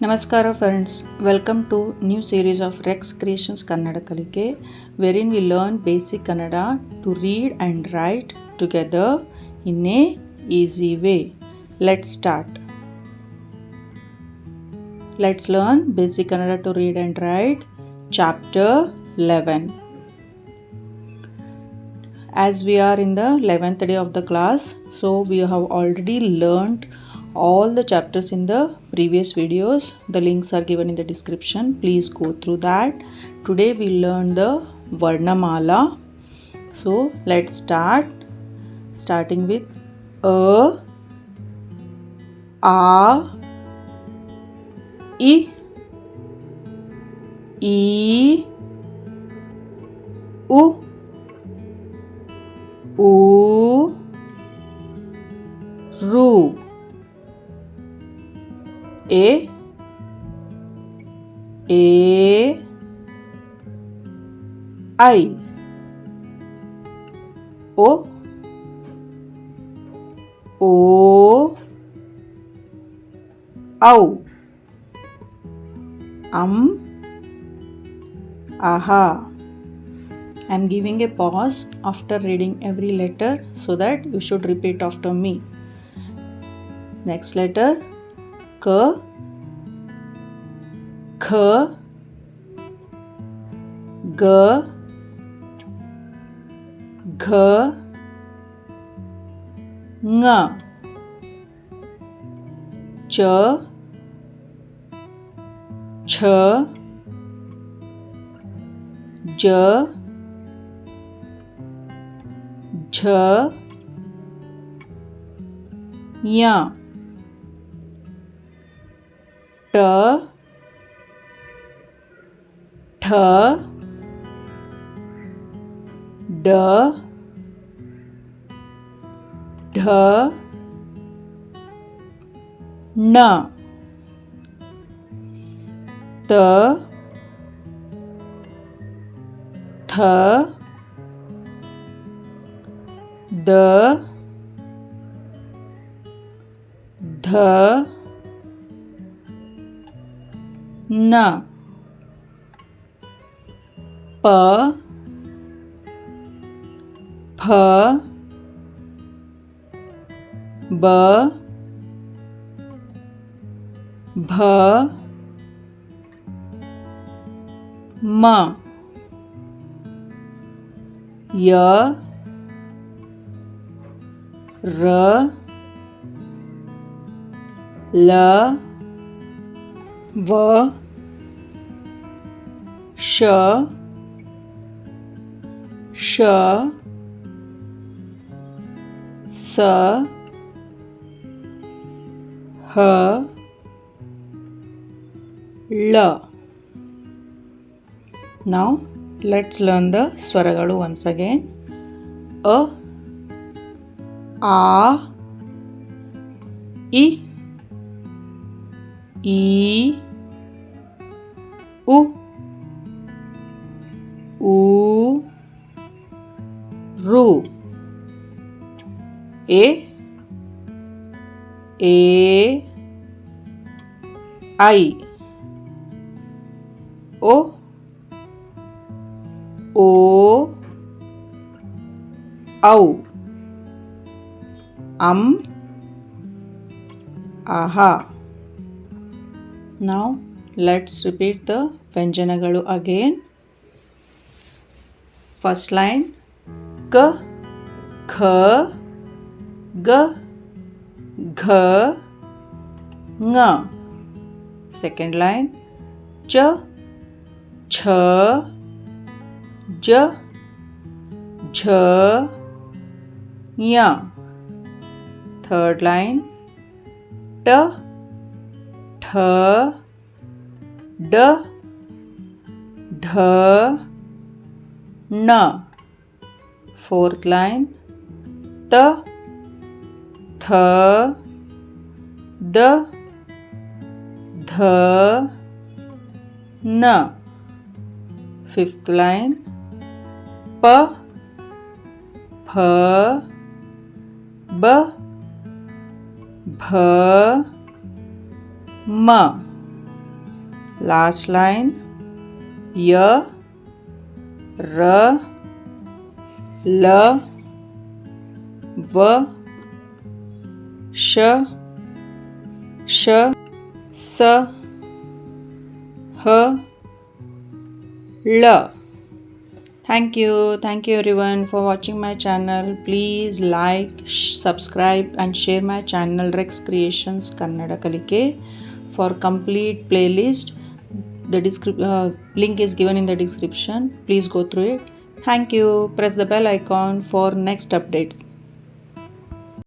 Namaskara friends, welcome to new series of Rex Creations Kannada Kalike, wherein we learn basic Kannada to read and write together in a easy way. Let's start. Let's learn basic Kannada to read and write chapter 11. As we are in the 11th day of the class, so we have already learned all the chapters in the previous videos. The links are given in the description. Please go through that. Today we learn the Varnamaala. So let's start. Starting with A, A, I, U, U, Ru, A, I, O, Au, Aha. I am giving a pause after reading every letter so that you should repeat after me. Next letter K, K, G, G, Ng, Ch, Ch, J, Jh, Nya, T, Th, D, Dh, N, T, Th, D, Dh, N, P, P, B, Bh, M, Y, R, L, V, Sh, Sh, S, H, L. Now let's learn the Swaragalu once again. A, A, I, U, Ru, A, I, O, Au, Aha. Now let's repeat the Vyanjanagalu again. First line K, Kh, G, Gh, Ng. Second line Ch, Ch, J, Jh, Nya. Third line T, Th, D, Dh, N. Fourth line T, Th, D, Dh, N. Fifth line P, Ph, B, Bh, M. Last line. Ya, Ra, La, Va, Sh, Sh, Sa, Ha, La. Thank you everyone for watching my channel. Please like, subscribe and share my channel Rex Creations Kannada Kalike for complete playlist. The link is given in the description. Please go through it. Thank you. Press the bell icon for next updates.